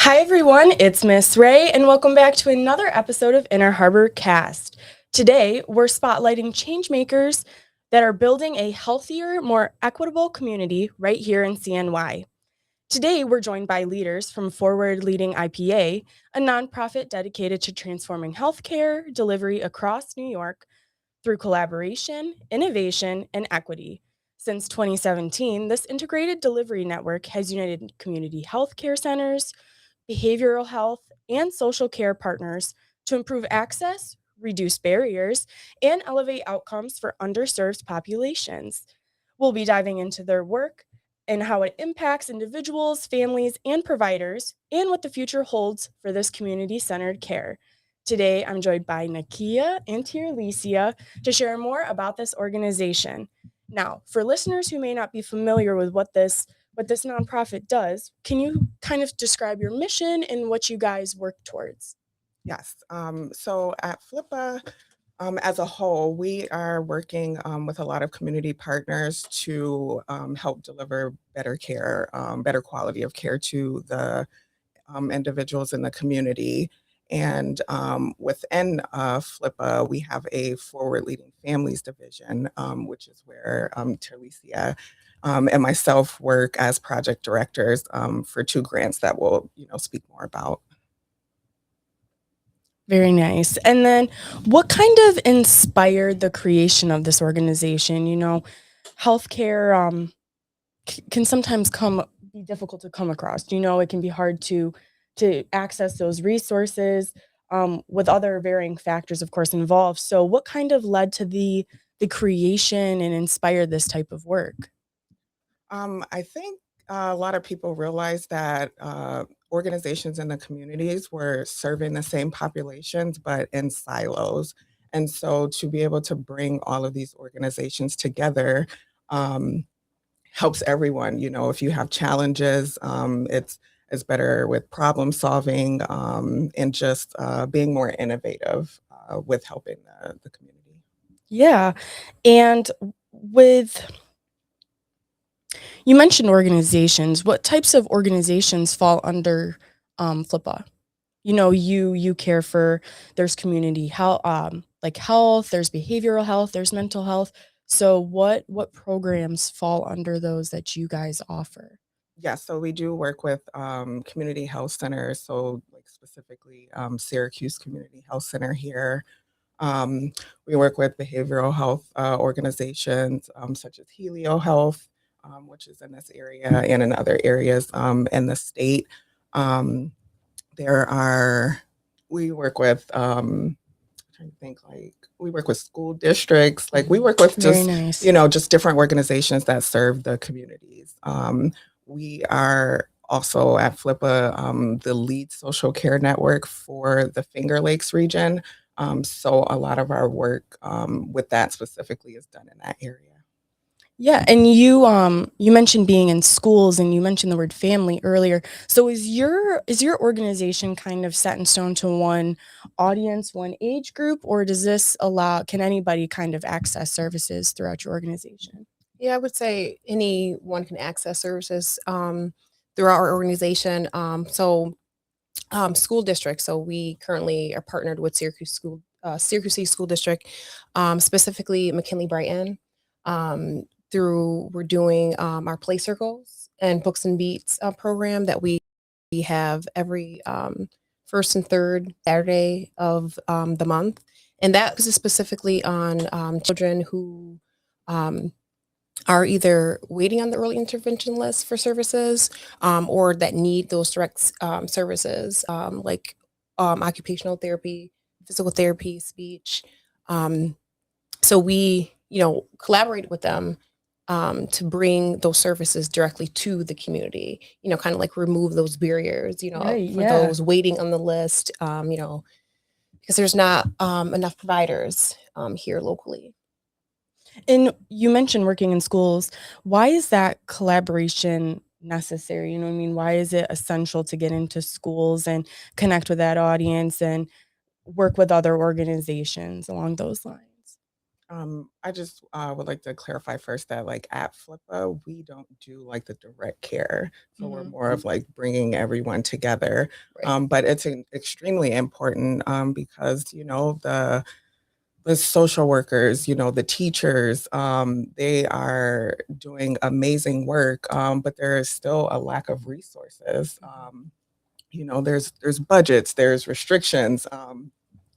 Hi, everyone. It's Miss Ray, and welcome back to another episode of Inner Harbor Cast. Today, we're spotlighting changemakers that are building a healthier, more equitable community right here in CNY. Today, we're joined by leaders from Forward Leading IPA, a nonprofit dedicated to transforming healthcare delivery across New York through collaboration, innovation, and equity. Since 2017, this integrated delivery network has united community healthcare centers, behavioral health, and social care partners to improve access, reduce barriers, and elevate outcomes for underserved populations. We'll be diving into their work and how it impacts individuals, families, and providers, and what the future holds for this community centered care. Today, I'm joined by Nakia and Tiralicia to share more about this organization. Now, for listeners who may not be familiar with what this nonprofit does, can you kind of describe your mission and what you guys work towards? Yes. So at FLIPA, as a whole, we are working with a lot of community partners to help deliver better care, better quality of care to the individuals in the community. And within FLIPA, we have a Forward Leading Families division, which is where Terlesia and myself work as project directors for two grants that we'll, speak more about. Very nice. And then what kind of inspired the creation of this organization? Healthcare can sometimes come be difficult to come across. It can be hard to access those resources with other varying factors, of course, involved. So, what kind of led to the creation and inspired this type of work? I think a lot of people realize that organizations in the communities were serving the same populations, but in silos. And so to be able to bring all of these organizations together um, helps everyone. If you have challenges, it's better with problem solving and just being more innovative with helping the community. Yeah. And with you mentioned organizations. What types of organizations fall under FLIPA? You care for there's community health, like health, there's behavioral health, there's mental health. So what programs fall under those that you guys offer? Yeah, so we do work with community health centers. So, like specifically, Syracuse Community Health Center here. Um, we work with behavioral health organizations such as Helio Health, which is in this area and in other areas in the state. Um, there are, we work with, trying to think like, we work with school districts. Like we Mhm. work with Very just, nice. just different organizations that serve the communities. We are also at FLIPA the lead social care network for the Finger Lakes region. So a lot of our work with that specifically is done in that area. Yeah, and you mentioned being in schools and you mentioned the word family earlier. So is your organization kind of set in stone to one audience, one age group, or does this allow can anybody kind of access services throughout your organization? Yeah, I would say anyone can access services through our organization. School districts. So we currently are partnered with Syracuse City School District, specifically McKinley Brighton. We're doing our play circles and books and beats program that we have every first and third Saturday of the month, and that is specifically on children who. Um, are either waiting on the early intervention list for services or that need those direct services like occupational therapy, physical therapy, speech. Um, so we, collaborate with them to bring those services directly to the community, kind of like remove those barriers, Right, for yeah. those waiting on the list, because there's not enough providers here locally. And you mentioned working in schools. Why is that collaboration necessary? You know what I mean? Why is it essential to get into schools and connect with that audience and work with other organizations along those lines? I just would like to clarify first that like at FLIPA, we don't do like the direct care. So we're Mhm. more of like bringing everyone together. Right. But it's extremely important because, the social workers, the teachers, they are doing amazing work, but there is still a lack of resources. There's budgets, there's restrictions.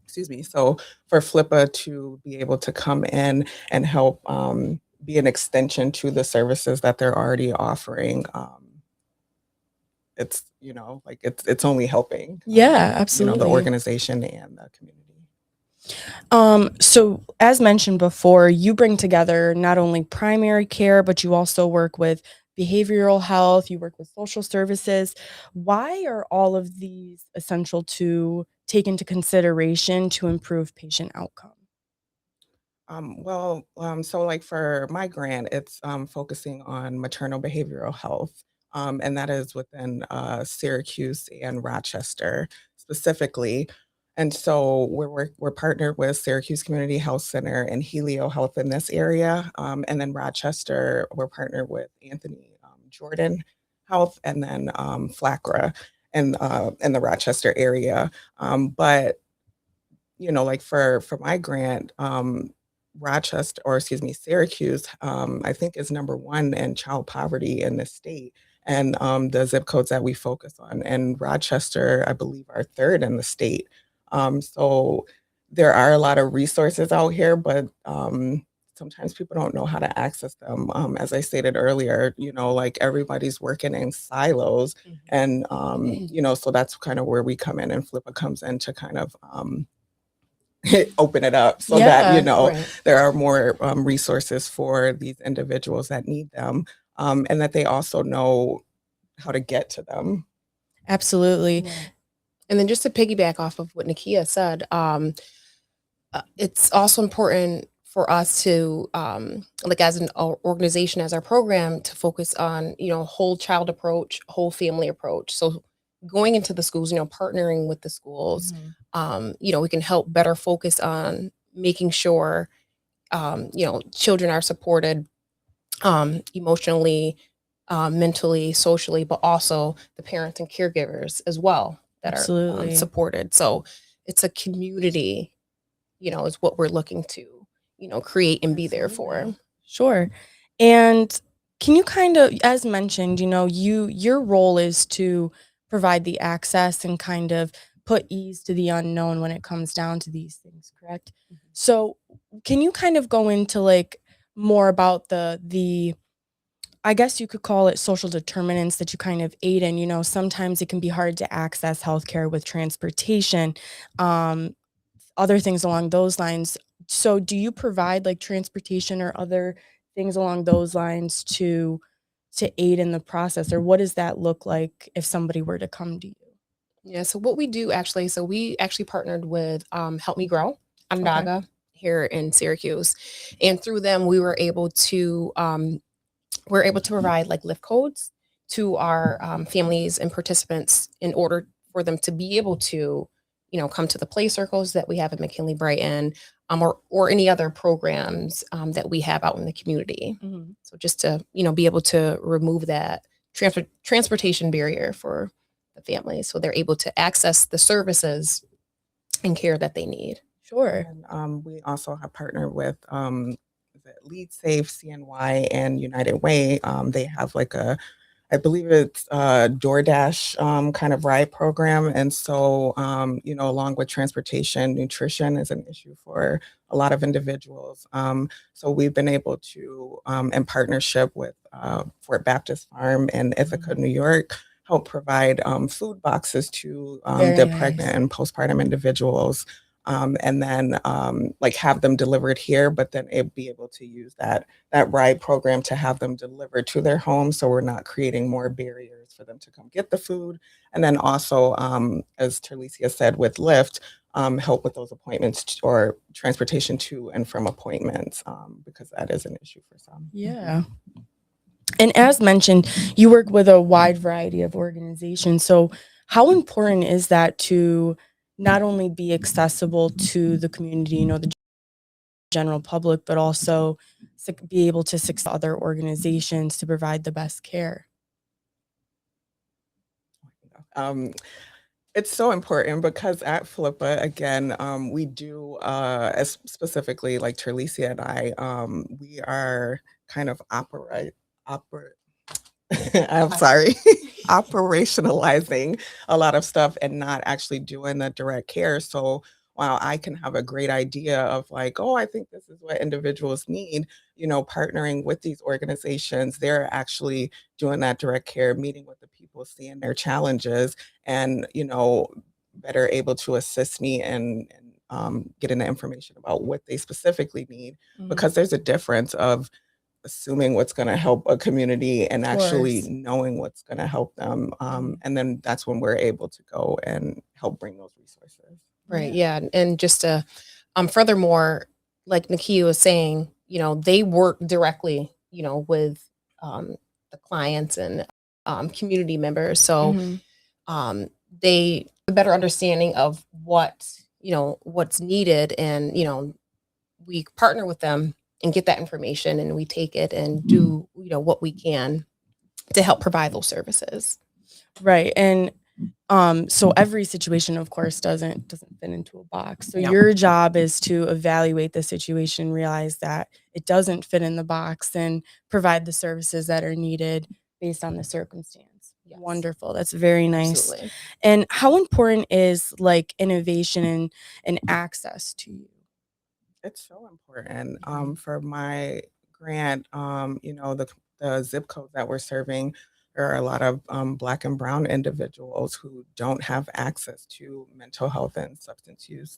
Excuse me. So for FLIPA to be able to come in and help be an extension to the services that they're already offering, it's only helping, Yeah, the absolutely. organization and the community. So as mentioned before, you bring together not only primary care, but you also work with behavioral health, you work with social services. Why are all of these essential to take into consideration to improve patient outcome? So like for my grant, it's focusing on maternal behavioral health, and that is within Syracuse and Rochester specifically. And so we're partnered with Syracuse Community Health Center and Helio Health in this area, and then Rochester we're partnered with Anthony Jordan Health, and then FLACRA in the Rochester area. But like for my grant, Rochester, or excuse me, Syracuse, I think is number one in child poverty in the state, and the zip codes that we focus on. And Rochester, I believe, are third in the state. So there are a lot of resources out here, but sometimes people don't know how to access them. As I stated earlier, like everybody's working in silos, and so that's kind of where we come in, and FLIPA comes in to kind of open it up so that Yeah, Right. there are more resources for these individuals that need them, and that they also know how to get to them. absolutely. Right. And then just to piggyback off of what Nakia said, it's also important for us to, like as an organization, as our program, to focus on, whole child approach, whole family approach. So going into the schools, partnering with the schools, we can help better focus on making sure, children are supported emotionally, mentally, socially, but also the parents and caregivers as well that are Absolutely. supported. So it's a community, is what we're looking to, create and be there for. Sure. And can you kind of, as mentioned, your role is to provide the access and kind of put ease to the unknown when it comes down to these things, correct? So can you kind of go into like more about the I guess you could call it social determinants that you kind of aid in. Sometimes it can be hard to access healthcare with transportation, um, other things along those lines. So do you provide like transportation or other things along those lines to aid in the process, or what does that look like if somebody were to come to you? Yeah. So what we do actually, so we actually partnered with Help Me Grow, Okay. Onondaga, here in Syracuse, and through them we were able to provide like lift codes to our families and participants in order for them to be able to, come to the play circles that we have at McKinley Brighton, or any other programs that we have out in the community. Mhm. So just to, be able to remove that transportation barrier for the families, so they're able to access the services and care that they need. Sure. And we also have partnered with is it Lead Safe, CNY, and United Way. They have like I believe it's a DoorDash kind of ride program. And so, along with transportation, nutrition is an issue for a lot of individuals. So we've been able to, in partnership with Fort Baptist Farm in Ithaca, New York, help provide food boxes to Very the nice. pregnant and postpartum individuals. And then like have them delivered here, but then be able to use that ride program to have them delivered to their home, so we're not creating more barriers for them to come get the food. And then also, as Terlesia said, with Lyft, help with those appointments or transportation to and from appointments, because that is an issue for some. Yeah. And as mentioned, you work with a wide variety of organizations. So, how important is that to not only be accessible to the community, the general public, but also be able to succeed other organizations to provide the best care? It's so important because at FLIPA, again, we do, as specifically like Terlesia and I, we are kind of I'm sorry, operationalizing a lot of stuff and not actually doing the direct care. So while I can have a great idea of like, oh, I think this is what individuals need, partnering with these organizations, they're actually doing that direct care, meeting with the people, seeing their challenges, and better able to assist me and getting the information about what they specifically need, because there's a difference of assuming what's going to help a community and actually knowing what's going to help them. And then that's when we're able to go and help bring those resources. Right. Yeah. And just to, furthermore, like Nakia was saying, they work directly, with the clients and community members. So they have a better understanding of what's needed. And, we partner with them and get that information, and we take it and do, what we can to help provide those services. Right. And so every situation, of course, doesn't fit into a box. So No. your job is to evaluate the situation, realize that it doesn't fit in the box, and provide the services that are needed based on the circumstance. Yes. Wonderful. That's very nice. Absolutely. And how important is like innovation and access to you? It's so important. For my grant, the zip codes that we're serving, there are a lot of Black and Brown individuals who don't have access to mental health and substance use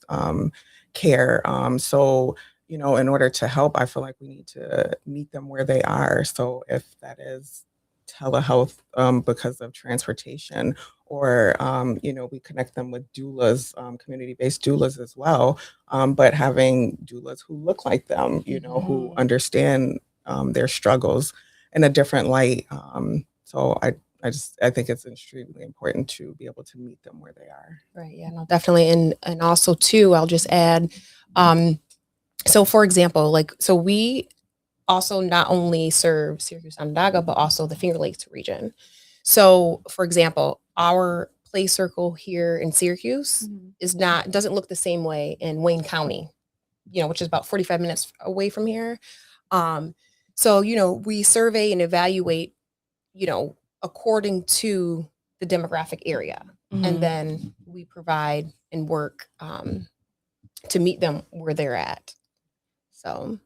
care. So, in order to help, I feel like we need to meet them where they are. So if that is telehealth because of transportation, or we connect them with doulas, community-based doulas as well, but having doulas who look like them, who understand their struggles in a different light. So I think it's extremely important to be able to meet them where they are. Right. Yeah, no, definitely. And also too, I'll just add, so for example, so we also not only serve Syracuse Onondaga, but also the Finger Lakes region. So for example, our play circle here in Syracuse doesn't look the same way in Wayne County, which is about 45 minutes away from here. So, we survey and evaluate, according to the demographic area. And then we provide and work to meet them where they're at. So,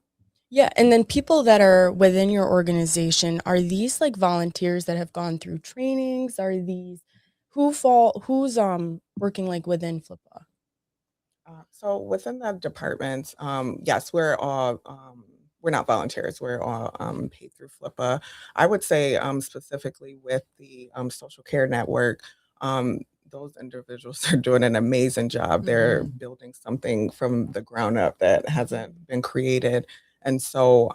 yeah. And then people that are within your organization, are these like volunteers that have gone through trainings? Are these who's working like within FLIPA? So within the departments, yes, we're not volunteers. We're all paid through FLIPA. I would say specifically with the social care network, those individuals are doing an amazing job. They're building something from the ground up that hasn't been created. And so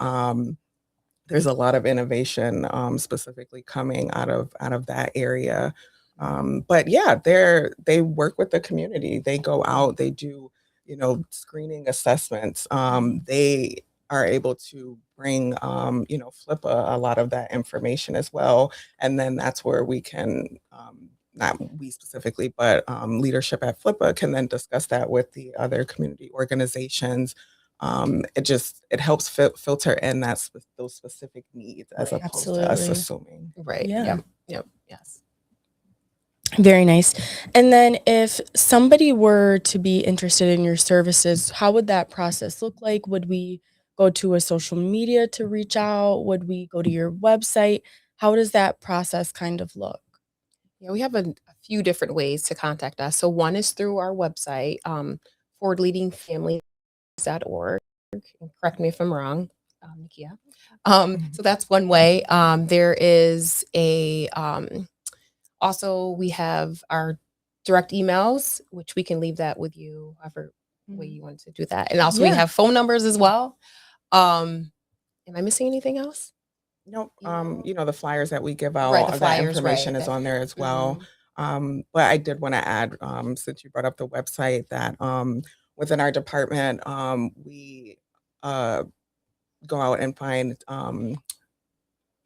there's a lot of innovation specifically coming out of that area. But yeah, they work with the community. They go out, they do, screening assessments. They are able to bring, FLIPA a lot of that information as well. And then that's where we can, not we specifically, but leadership at FLIPA can then discuss that with the other community organizations. It helps filter in those specific needs as opposed to us assuming. Right. Yeah. Yep. Yes. Very nice. And then if somebody were to be interested in your services, how would that process look like? Would we go to a social media to reach out? Would we go to your website? How does that process kind of look? Yeah, we have a few different ways to contact us. So one is through our website, forwardleadingfamilies.org. Correct me if I'm wrong, Nakia. So that's one way. There is also we have our direct emails, which we can leave that with you, however way you want to do that. And also we have phone numbers as well. Am I missing anything else? Nope. The flyers that we give out, Right, the that flyers, information right, is on there as well. But I did want to add, since you brought up the website, that within our department, we go out and find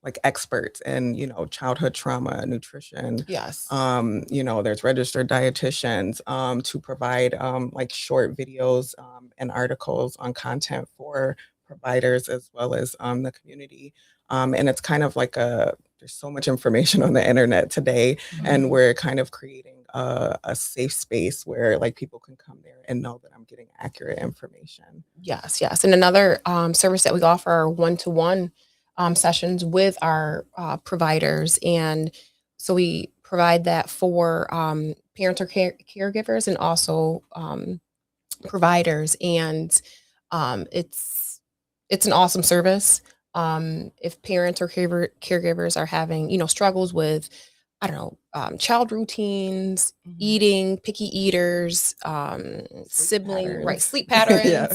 like experts in, childhood trauma, nutrition. Yes. There's registered dietitians to provide like short videos and articles on content for providers as well as the community. And it's kind of like there's so much information on the internet today, and we're kind of creating a safe space where like people can come there and know that I'm getting accurate information. Yes. And another service that we offer are one-to-one sessions with our providers. And so we provide that for parents or caregivers and also providers. And it's an awesome service. If parents or caregivers are having, struggles with, I don't know, child routines, eating, picky eaters, sibling, patterns. right, sleep patterns. Yeah.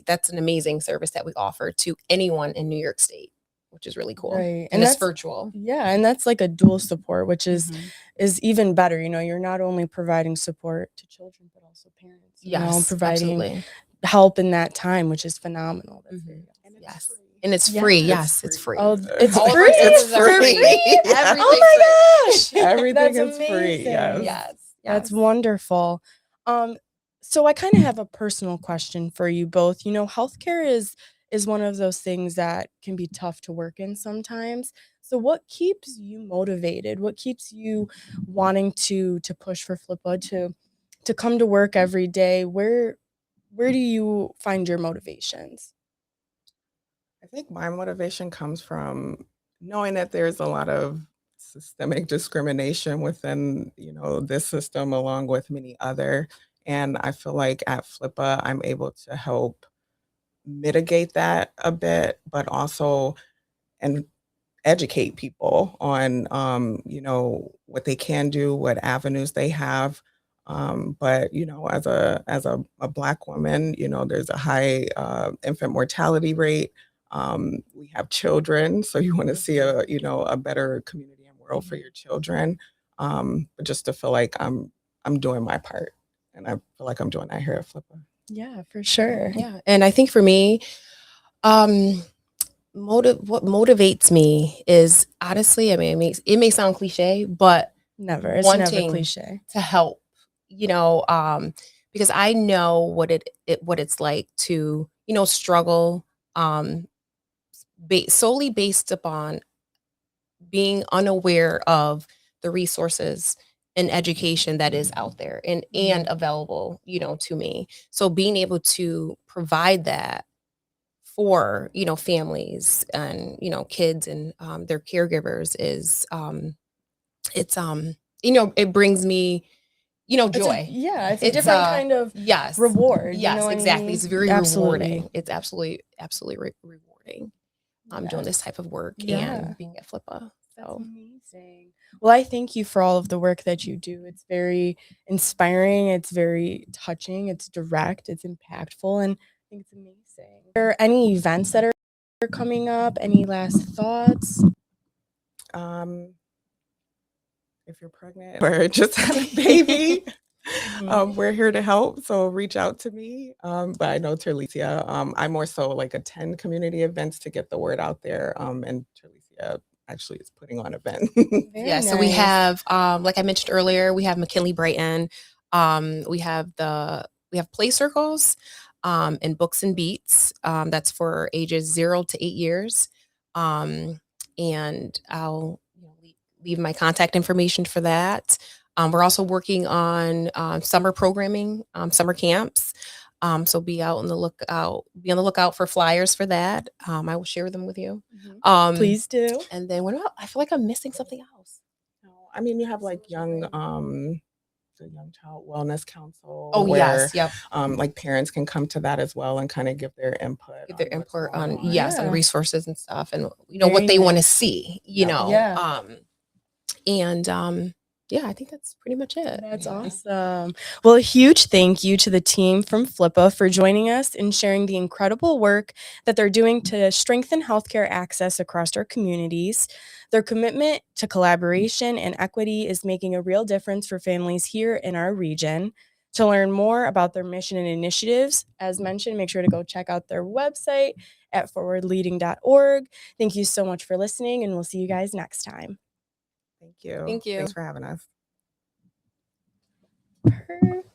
That's an amazing service that we offer to anyone in New York State, which is really cool. Right. And it's that's virtual. Yeah, and that's like a dual support, which is even better. You're not only providing support to children, but also parents. Providing absolutely. help in that time, which is phenomenal. That's very And it's Yes. free. And it's Yeah. free. It's Yes, it's free. Oh, it's All of our free. services are For free. free? Everything's Oh my gosh. Everything That's is free. amazing. Yes. That's wonderful. So I kind of have a personal question for you both. Healthcare is one of those things that can be tough to work in sometimes. So what keeps you motivated? What keeps you wanting to push for FLIPA to come to work every day? Where do you find your motivations? I think my motivation comes from knowing that there's a lot of systemic discrimination within, this system along with many other. And I feel like at FLIPA, I'm able to help mitigate that a bit, but also and educate people on what they can do, what avenues they have. But as a Black woman, there's a high infant mortality rate. We have children, so you want to see a better community and world for your children. But just to feel like I'm doing my part, and I feel like I'm doing that here at FLIPA. Yeah, for sure. Yeah. And I think for me, what motivates me is honestly, I mean, it may sound cliche, but It's never wanting cliche. to help, because I know what what it's like to, struggle, solely based upon being unaware of the resources and education that is out there and available, to me. So being able to provide that for, families and, kids and their caregivers is it brings me, joy. It's a It's different kind of yes reward. Yes, You know what I exactly. mean? It's very Absolutely. rewarding. It's absolutely rewarding. Doing this type of work and being at FLIPA. That's amazing. Well, I thank you for all of the work that you do. It's very inspiring. It's very touching. It's direct. It's impactful. And I think it's amazing. Are there any events that are coming up? Any last thoughts? If you're pregnant or just had a baby, we're here to help. So reach out to me. But I know Terlesia, I more so like attend community events to get the word out there. And Terlesia actually is putting on events. Yeah. So we have, like I mentioned earlier, we have McKinley Brighton. We have play circles, and books and beats. That's for ages 0 to 8 years. And I'll leave my contact information for that. We're also working on summer programming, summer camps. So be on the lookout for flyers for that. I will share them with you. Please do. And then what about? I feel like I'm missing something else. No, I mean, you have like the Young Child Wellness Council. Oh, where, yes, yep. Like parents can come to that as well and kind of give their input. On Yeah. on resources and stuff, and Very what they want to nice. see. Yeah. Yeah, I think that's pretty much it. That's awesome. Well, a huge thank you to the team from FLIPA for joining us and sharing the incredible work that they're doing to strengthen healthcare access across our communities. Their commitment to collaboration and equity is making a real difference for families here in our region. To learn more about their mission and initiatives, as mentioned, make sure to go check out their website at forwardleading.org. Thank you so much for listening, and we'll see you guys next time. Thank you. Thank you. Thanks for having us. Perfect.